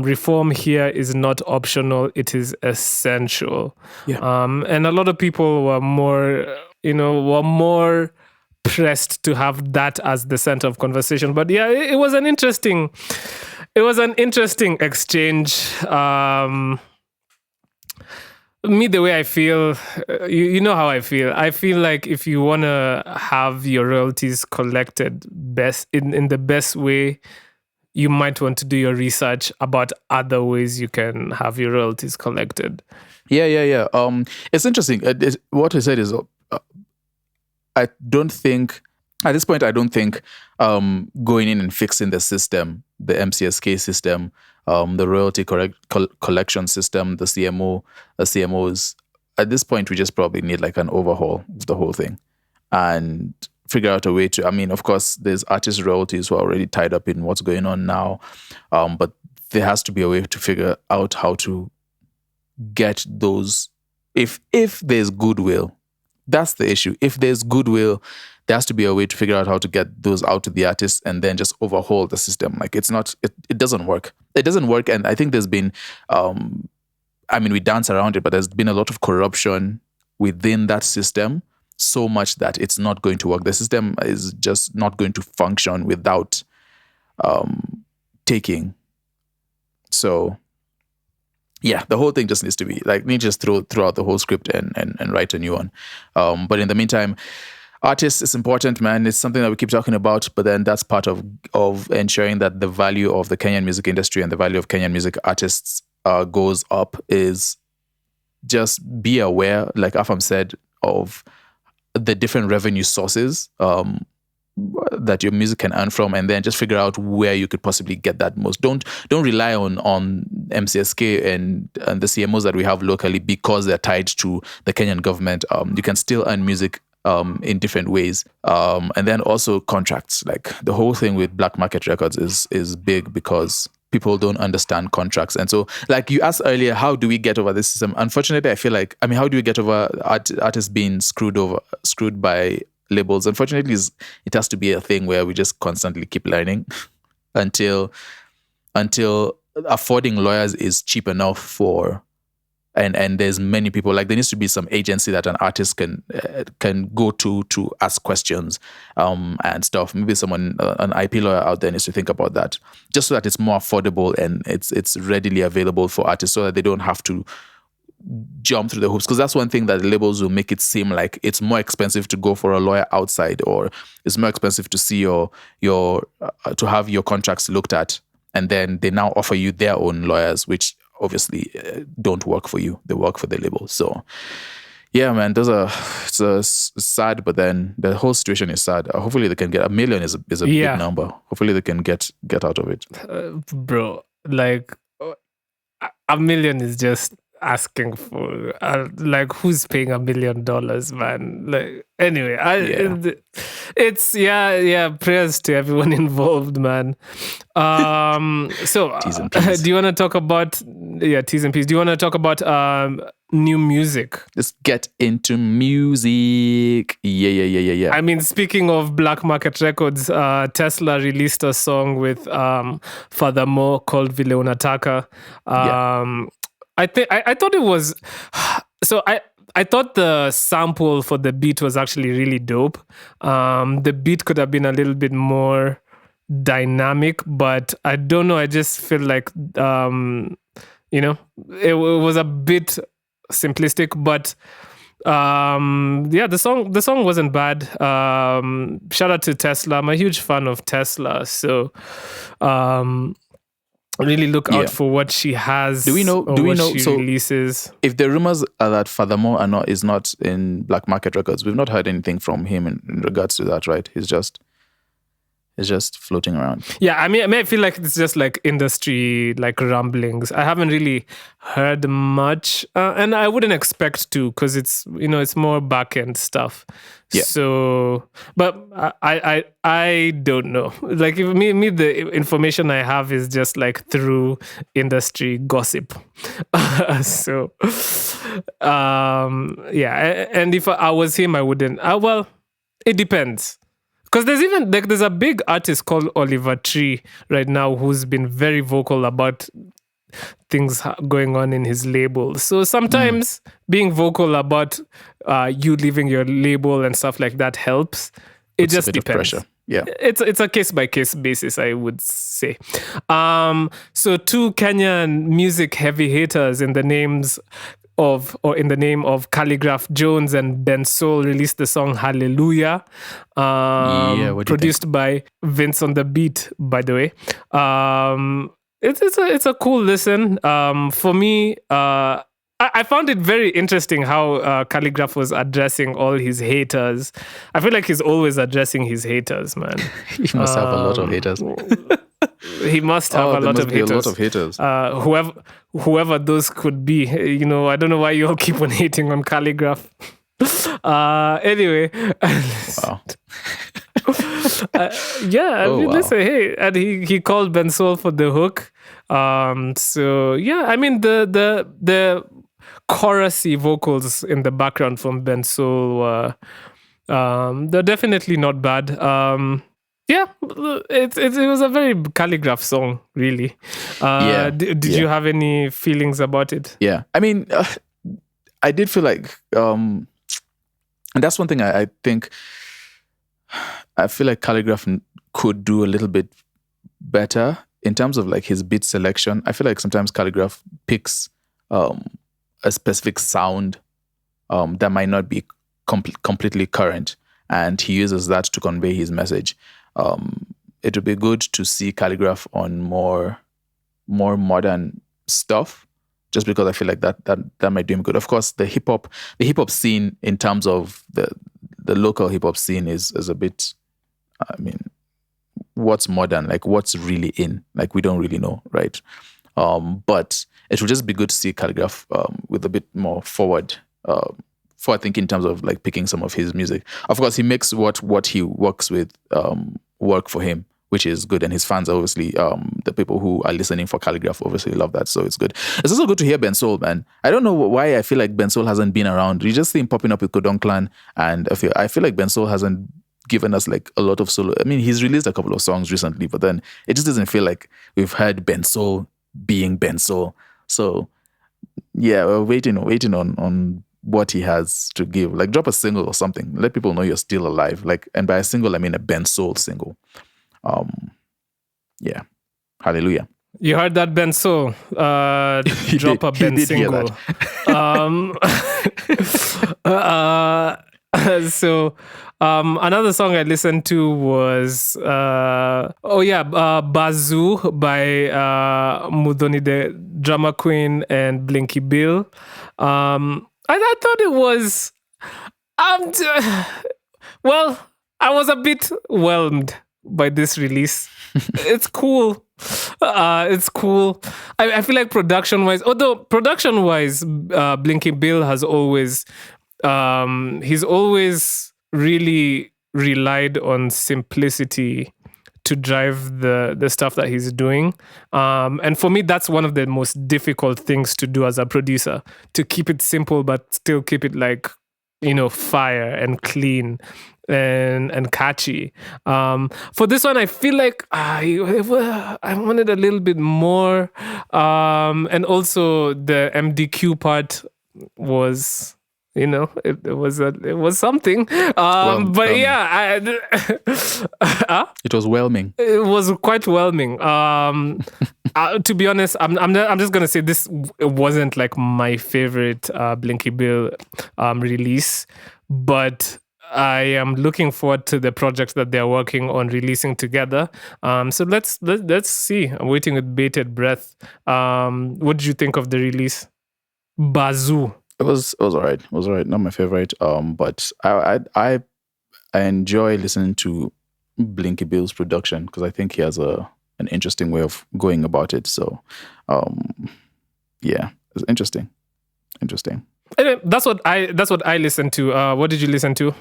Reform here is not optional, it is essential. And a lot of people were more pressed to have that as the center of conversation. But yeah, it was an interesting exchange. Me, the way I feel, you know how I feel. I feel like if you want to have your royalties collected in the best way, you might want to do your research about other ways you can have your royalties collected. Yeah. It's interesting. What he said is, I don't think, at this point, going in and fixing the system, the MCSK system, the royalty collection system, the CMOs, at this point, we just probably need like an overhaul of the whole thing. And figure out a way to. I mean, of course, there's artist royalties who are already tied up in what's going on now, but there has to be a way to figure out how to get those. If there's goodwill, that's the issue. If there's goodwill, there has to be a way to figure out how to get those out to the artists and then just overhaul the system. Like it's not, it doesn't work. It doesn't work. And I think there's been, I mean, we dance around it, but there's been a lot of corruption within that system, so much that it's not going to work. The system is just not going to function without taking. So yeah, the whole thing just needs to be like, need to just throw out the whole script and write a new one. But in the meantime, artists is important, man. It's something that we keep talking about, but then that's part of ensuring that the value of the Kenyan music industry and the value of Kenyan music artists goes up, is just be aware, like Afam said, of the different revenue sources that your music can earn from, and then just figure out where you could possibly get that most. Don't rely on MCSK and the CMOs that we have locally because they're tied to the Kenyan government. You can still earn music in different ways. And then also contracts. Like the whole thing with black market records is big because people don't understand contracts. And so, like you asked earlier, how do we get over this system? Unfortunately, I feel like, I mean, how do we get over artists being screwed by labels? Unfortunately, it has to be a thing where we just constantly keep learning until affording lawyers is cheap enough for, and there's many people, like there needs to be some agency that an artist can go to ask questions and stuff. Maybe someone, an IP lawyer out there needs to think about that, just so that it's more affordable and it's readily available for artists, so that they don't have to jump through the hoops. Because that's one thing that the labels will make it seem like it's more expensive to go for a lawyer outside, or it's more expensive to see your to have your contracts looked at, and then they now offer you their own lawyers, which obviously don't work for you. They work for the label. So yeah, man, it's sad, but then the whole situation is sad. Hopefully they can get $1 million is a big number. Hopefully they can get out of it. Bro, like $1 million is just asking for like, who's paying $1 million, man? Like, anyway, it's prayers to everyone involved, man. So T's and P's. do you want to talk about T's and P's? Do you want to talk about new music? Let's get into music. Yeah. I mean, speaking of black market records, Tesla released a song with Furthermore called Vile Unataka. I thought it was, so I thought the sample for the beat was actually really dope. The beat could have been a little bit more dynamic, but I don't know. I just feel like, it was a bit simplistic, but the song wasn't bad. Shout out to Tesla. I'm a huge fan of Tesla, so really look out for what she has. Do we know? So releases. If the rumors are that Furthermore is not in black market records, we've not heard anything from him in regards to that, right? He's just floating around. Yeah, I mean, I feel like it's just like industry like rumblings. I haven't really heard much, and I wouldn't expect to, because it's more back end stuff. Yeah. So, but I don't know. Like, if me the information I have is just like through industry gossip. So, and if I was him, I wouldn't. Well, it depends. Because there's a big artist called Oliver Tree right now who's been very vocal about things going on in his label. So sometimes being vocal about you leaving your label and stuff like that helps. It just depends. Pressure. Yeah, it's a case by case basis, I would say. So two Kenyan music heavy hitters in the name of Calligraph Jones and Ben Soul released the song Hallelujah, produced by Vince on the Beat, by the way. It's a cool listen. For me, I found it very interesting how Calligraph was addressing all his haters. I feel like he's always addressing his haters, man. He must have a lot of haters. He must have a lot of haters. Whoever those could be. I don't know why you all keep on hating on Calligraph. Anyway, Wow. yeah, I Oh, mean, wow. listen, hey, and he called Ben Sol for the hook. So yeah, I mean the chorusy vocals in the background from Ben Sol were they're definitely not bad. Yeah, it was a very Calligraph song, really. Yeah. Did Yeah. you have any feelings about it? Yeah. I mean, I did feel like, and that's one thing I think, I feel like Calligraph could do a little bit better in terms of like his beat selection. I feel like sometimes Calligraph picks a specific sound that might not be completely current, and he uses that to convey his message. It would be good to see Calligraph on more modern stuff, just because I feel like that might do him good. Of course, the hip hop scene in terms of the local hip hop scene is a bit. I mean, what's modern? Like, what's really in? Like, we don't really know, right? But it would just be good to see Calligraph with a bit more forward thinking in terms of like picking some of his music. Of course, he makes what he works with work for him, which is good. And his fans, obviously, the people who are listening for Calligraph, obviously love that. So it's good. It's also good to hear Ben Soul, man. I don't know why I feel like Ben Soul hasn't been around. You just see him popping up with Kodong Clan, and I feel like Ben Soul hasn't given us like a lot of solo. I mean, he's released a couple of songs recently, but then it just doesn't feel like we've heard Ben Soul being Ben Soul. So yeah, we're waiting on what he has to give. Like, drop a single or something. Let people know you're still alive. Like, and by a single I mean a Ben Soul single. Yeah. Hallelujah. You heard that, Ben Sol? Drop a Ben single. So another song I listened to was Bazoo by Mudhoni, the drama queen, and Blinky Bill. I thought it was well, I was a bit whelmed by this release. It's cool. It's cool. I feel like production-wise, Blinky Bill has always he's always really relied on simplicity to drive the stuff that he's doing. And for me, that's one of the most difficult things to do as a producer, to keep it simple but still keep it like, fire and clean and catchy. For this one, I feel like I wanted a little bit more. And also the MDQ part was, it was something. But yeah, it was whelming. It was quite whelming. To be honest, I'm just gonna say this wasn't like my favorite Blinky Bill release, but I am looking forward to the projects that they're working on releasing together. So let's see. I'm waiting with bated breath. What did you think of the release? Bazoo. It was alright. It was alright. Not my favorite. But I enjoy listening to Blinky Bill's production because I think he has an interesting way of going about it. So, yeah, it's interesting. Anyway, that's what I listened to. What did you listen to?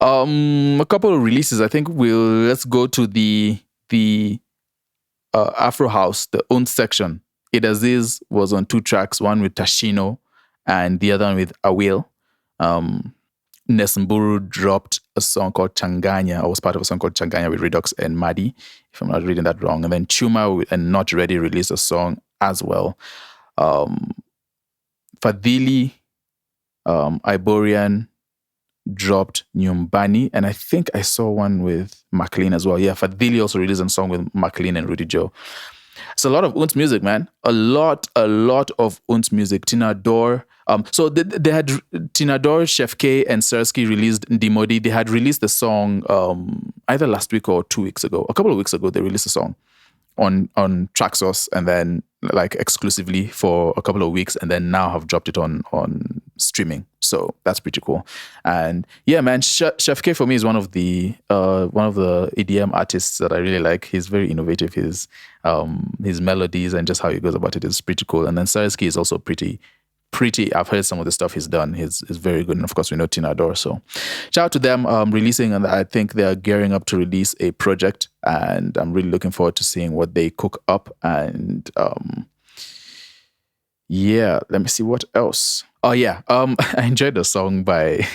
A couple of releases. I think let's go to the Afro House, the own section. It Aziz was on 2 tracks, one with Tashino and the other one with Awil. Nesmburu dropped a song called Changanya, or was part of a song called Changanya with Redux and Madi, if I'm not reading that wrong. And then Tuma and Not Ready released a song as well. Fadhili, Iborian dropped Nyumbani, and I think I saw one with McLean as well. Yeah, Fadhili also released a song with McLean and Rudy Joe. It's a lot of Unt's music, man. A lot of Unt's music. Tina Dor. So they had Tina Dor, Chef K, and Sersky released Ndimodi. They had released the song either last week or 2 weeks ago. A couple of weeks ago, they released a song on Traxsource, and then like exclusively for a couple of weeks, and then now have dropped it on streaming. So that's pretty cool. And yeah, man, Chef K for me is one of the EDM artists that I really like. He's very innovative. His melodies and just how he goes about it is pretty cool. And then Sersky is also pretty I've heard some of the stuff he's done. He's very good. And of course, we know Tina Adore. So shout out to them releasing. And I think they're gearing up to release a project. And I'm really looking forward to seeing what they cook up. And let me see what else. Oh, yeah. I enjoyed the song by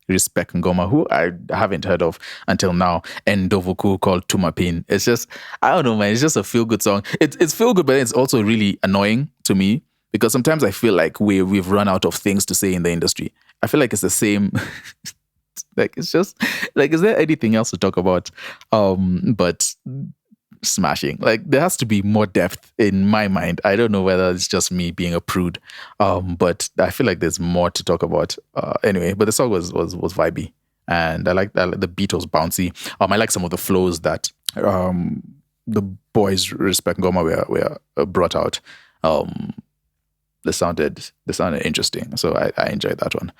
Rispek Ngoma, who I haven't heard of until now, NDOVU, called Tuma. It's just, I don't know, man. It's just a feel-good song. It's feel-good, but it's also really annoying to me. Because sometimes I feel like we've run out of things to say in the industry. I feel like it's the same. Like, it's just, like, is there anything else to talk about? But smashing. Like, there has to be more depth in my mind. I don't know whether it's just me being a prude. But I feel like there's more to talk about. Anyway, but the song was vibey. And I like the beat was bouncy. I like some of the flows that the boys Rispek Ngoma were brought out. They sounded interesting. So I enjoyed that one.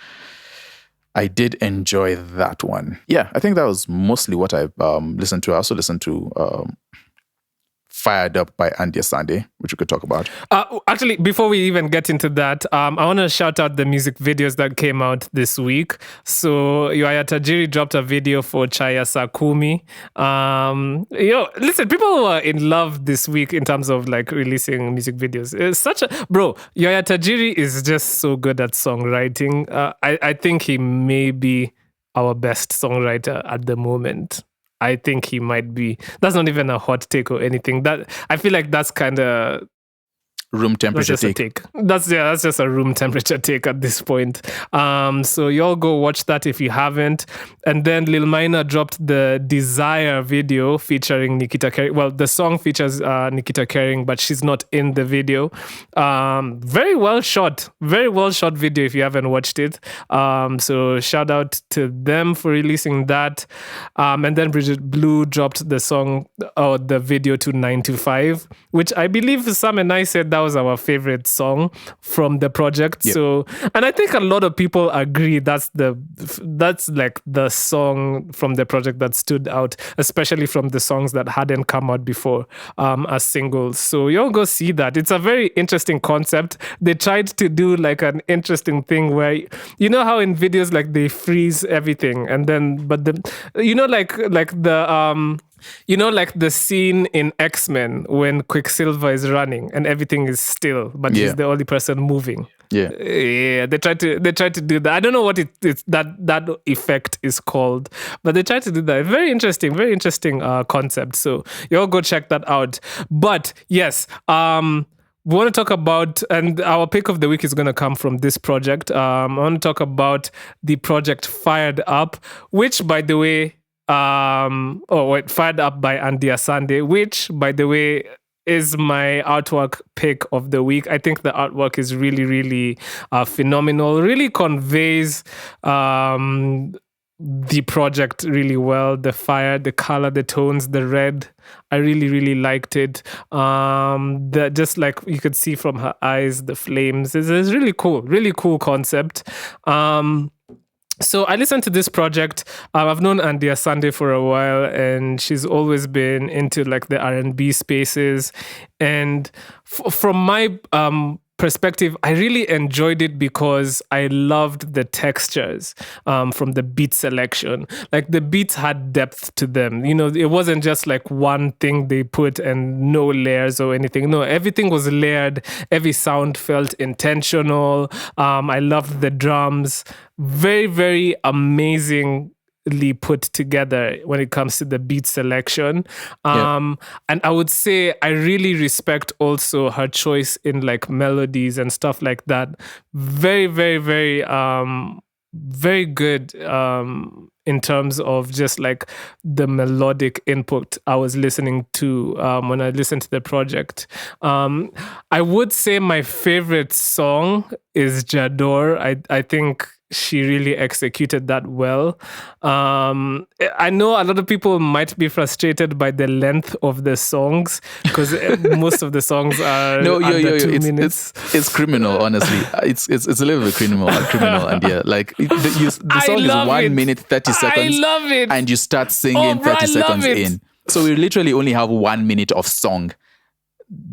I did enjoy that one. Yeah, I think that was mostly what I listened to. I also listened to Fired Up by Andia Sande, which we could talk about. Actually, before we even get into that, I want to shout out the music videos that came out this week. So Yaya Tajiri dropped a video for Chaya Sakumi. Listen, people were in love this week in terms of like releasing music videos. It's such a Yaya Tajiri is just so good at songwriting. I think he may be our best songwriter at the moment. I think he might be. That's not even a hot take or anything. That I feel like that's kind of room temperature take. That's just a room temperature take at this point. So y'all go watch that if you haven't. And then Lil Minor dropped the Desire video featuring Nikita Kering. Well, the song features Nikita Kering, but she's not in the video. Very well shot video if you haven't watched it. So shout out to them for releasing that. And then Bridget Blue dropped the song or the video to 925, which I believe Sam and I said that was our favorite song from the project. Yep. So, and I think a lot of people agree that's like the song from the project that stood out, especially from the songs that hadn't come out before as singles. So y'all go see that. It's a very interesting concept. They tried to do like an interesting thing where, you know how in videos like they freeze everything and then, but like the scene in X-Men when Quicksilver is running and everything is still, but he's the only person moving. Yeah, they try to do that. I don't know what that effect is called, but they try to do that. Very interesting concept. So you all go check that out. But yes, we want to talk about, and our pick of the week is going to come from this project. I want to talk about the project Fired Up, which, by the way, Fired Up by Andia Sande, which, by the way, is my artwork pick of the week. I think the artwork is really, really phenomenal. Really conveys the project really well. The fire, the color, the tones, the red. I really, really liked it. Just like you could see from her eyes, the flames. It's really cool concept. So I listened to this project. I've known Andia Sande for a while, and she's always been into like the R&B spaces. And from my perspective, I really enjoyed it because I loved the textures from the beat selection. Like the beats had depth to them. You know, it wasn't just like one thing they put and no layers or anything. No, everything was layered. Every sound felt intentional. I loved the drums. Very, very amazingly put together when it comes to the beat selection. And I would say I really respect also her choice in like melodies and stuff like that. Very, very, very, very good in terms of just like the melodic input I was listening to when I listened to the project. I would say my favorite song is Jador. I think she really executed that well. I know a lot of people might be frustrated by the length of the songs because most of the songs are under 2 minutes. It's criminal, honestly. It's a little bit criminal, and yeah, like the song is 1 minute 30 seconds. I love it, and you start singing 30 seconds in. So we literally only have 1 minute of song.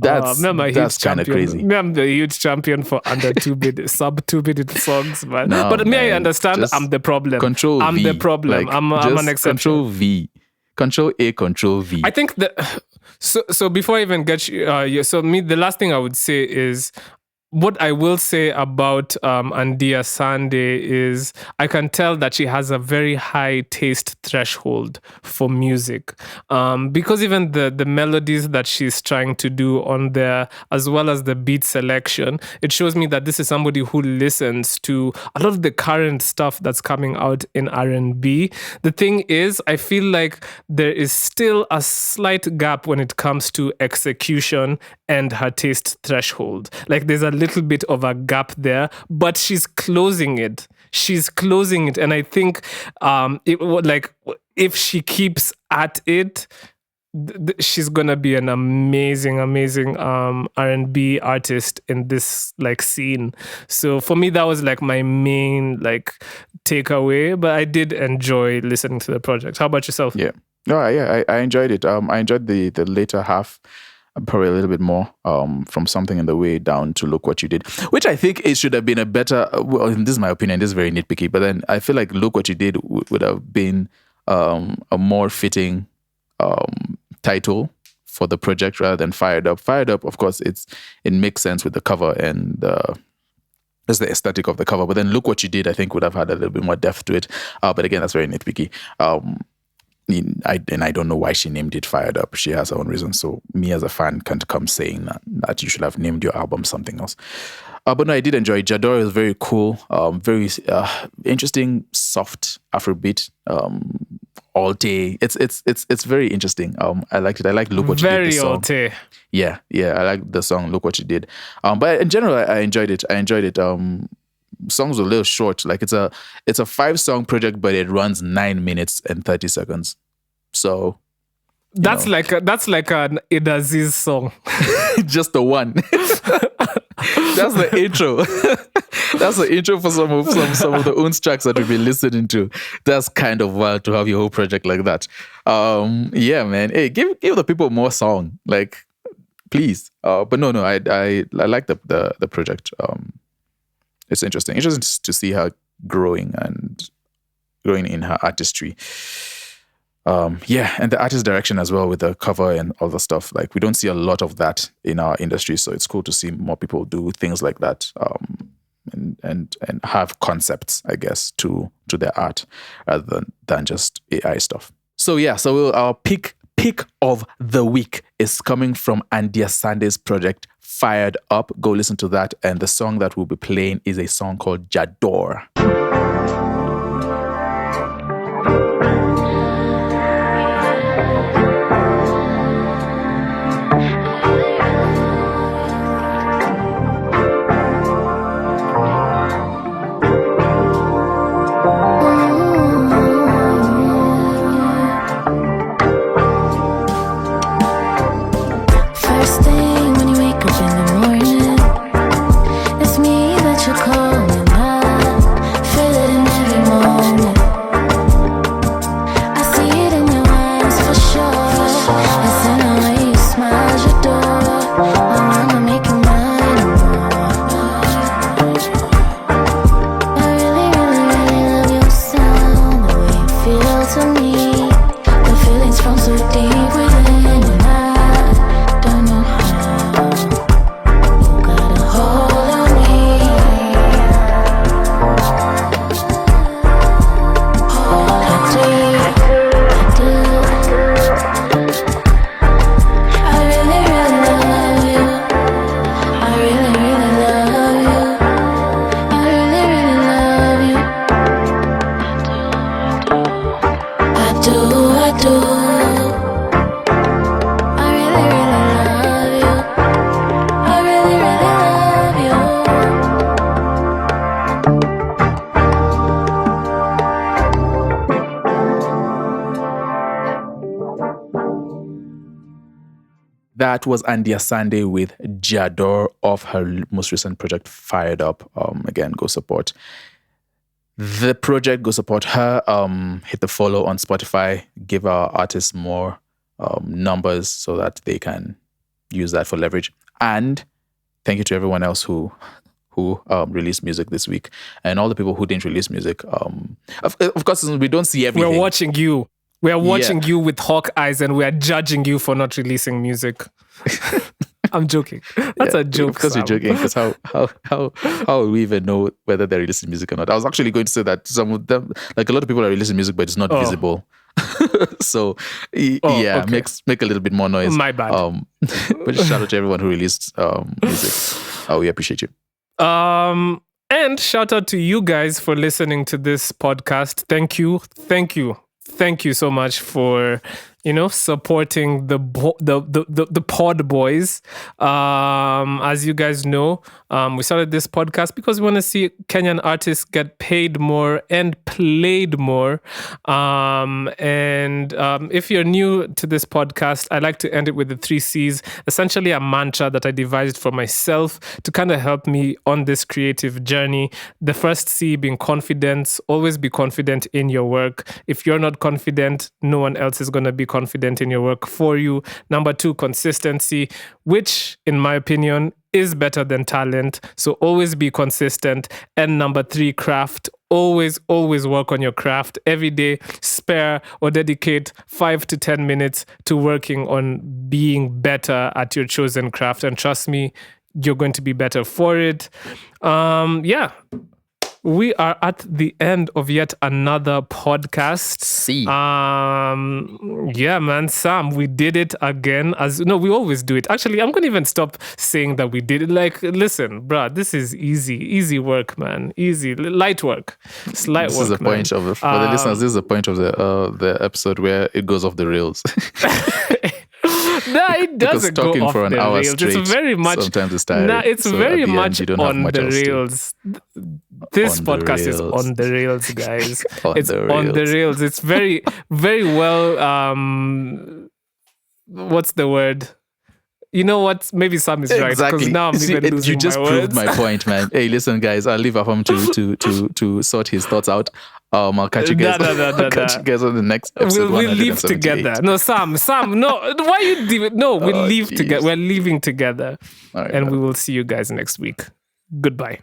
I'm a huge that's kind of champion. crazy. Me, I'm the huge champion for under 2 minute, sub 2 minute songs, man. No, but me, I man, understand. just I'm the problem. Control I'm V. the problem. Like, I'm just an exception. Control V. Control A, Control V. I think that. So before I even get you, so me, the last thing I would say is, what I will say about Andia Sande is I can tell that she has a very high taste threshold for music, because even the melodies that she's trying to do on there, as well as the beat selection, it shows me that this is somebody who listens to a lot of the current stuff that's coming out in R&B. The thing is, I feel like there is still a slight gap when it comes to execution and her taste threshold. Like, there's a little bit of a gap there, but she's closing it. And I think if she keeps at it, she's gonna be an amazing R&B artist in this like scene. So for me, that was like my main like takeaway, but I did enjoy listening to the project. How about yourself? I enjoyed it. I enjoyed the later half, probably a little bit more, from Something in the Way down to Look What You Did, which I think it should have been a better, well, this is my opinion, this is very nitpicky, but then I feel like Look What You Did would have been a more fitting title for the project rather than Fired Up. Fired Up, of course, it makes sense with the cover and that's the aesthetic of the cover, but then Look What You Did, I think, would have had a little bit more depth to it, but again, that's very nitpicky. I don't know why she named it Fired Up. She has her own reasons. So me as a fan can't come saying that you should have named your album something else. But no, I did enjoy it. Jador is very cool, very interesting, soft Afrobeat, all day. It's very interesting. I liked it. I like Look What You Did. Very all day. Yeah. I like the song Look What You Did. But in general, I enjoyed it. Songs were a little short. Like it's a 5-song project, but it runs 9 minutes and 30 seconds. So that's like an Idaziz song. Just the one. That's the intro. That's the intro for some of the own tracks that we've been listening to. That's kind of wild to have your whole project like that. Yeah, man. Hey, give the people more song. Like, please. But no, I like the project. It's interesting to see her growing in her artistry. And the artist direction as well with the cover and all the stuff. Like, we don't see a lot of that in our industry, so it's cool to see more people do things like that, and have concepts, I guess, to their art rather than just AI stuff. So our pick of the week is coming from Andia Sande's project Fired Up. Go listen to that, and the song that we'll be playing is a song called Jador. That was Andia Sande with Jador of her most recent project, Fired Up. Again, go support the project, go support her. Hit the follow on Spotify, give our artists more numbers so that they can use that for leverage. And thank you to everyone else who released music this week, and all the people who didn't release music. Of course, we don't see everything. We're watching you. We are watching you with hawk eyes, and we are judging you for not releasing music. I'm joking. That's a joke. Because you're joking. Because how will we even know whether they're releasing music or not? I was actually going to say that some of them, like a lot of people are releasing music, but it's not visible. So okay. make a little bit more noise. My bad. But shout out to everyone who released music. We appreciate you. And shout out to you guys for listening to this podcast. Thank you so much for supporting the pod boys. As you guys know, we started this podcast because we want to see Kenyan artists get paid more and played more. And if you're new to this podcast, I like to end it with the 3 C's, essentially a mantra that I devised for myself to kind of help me on this creative journey. The first C being confidence. Always be confident in your work. If you're not confident, no one else is going to be confident in your work for you. Number 2, consistency, which in my opinion is better than talent. So always be consistent. And number 3, craft. Always work on your craft. Every day, spare or dedicate 5 to 10 minutes to working on being better at your chosen craft. And trust me, you're going to be better for it. We are at the end of yet another podcast. See. Yeah, man, Sam, we did it again. We always do it. Actually, I'm going to even stop saying that we did it. Like, listen, bruh, this is easy work, man. Easy, light work. It's light work, This is the point of for the listeners. This is the point of the episode where it goes off the rails. No, it doesn't go off for an the hour rails. straight, It's very much. Sometimes it's tiring. Nah, it's very much on the rails. This On the podcast is rails. on the rails, guys. On the rails. It's very, very well. What's the word? You know what? Maybe Sam is right, because now I'm even losing You just my proved words. my point, man. Hey, listen, guys. I'll leave Afam to sort his thoughts out. I'll catch you guys. I'll catch you guys on the next episode. We'll leave together. No, Sam. No. Why you leave it? No, we'll leave together. We're leaving together, All right, and we will see you guys next week. Goodbye.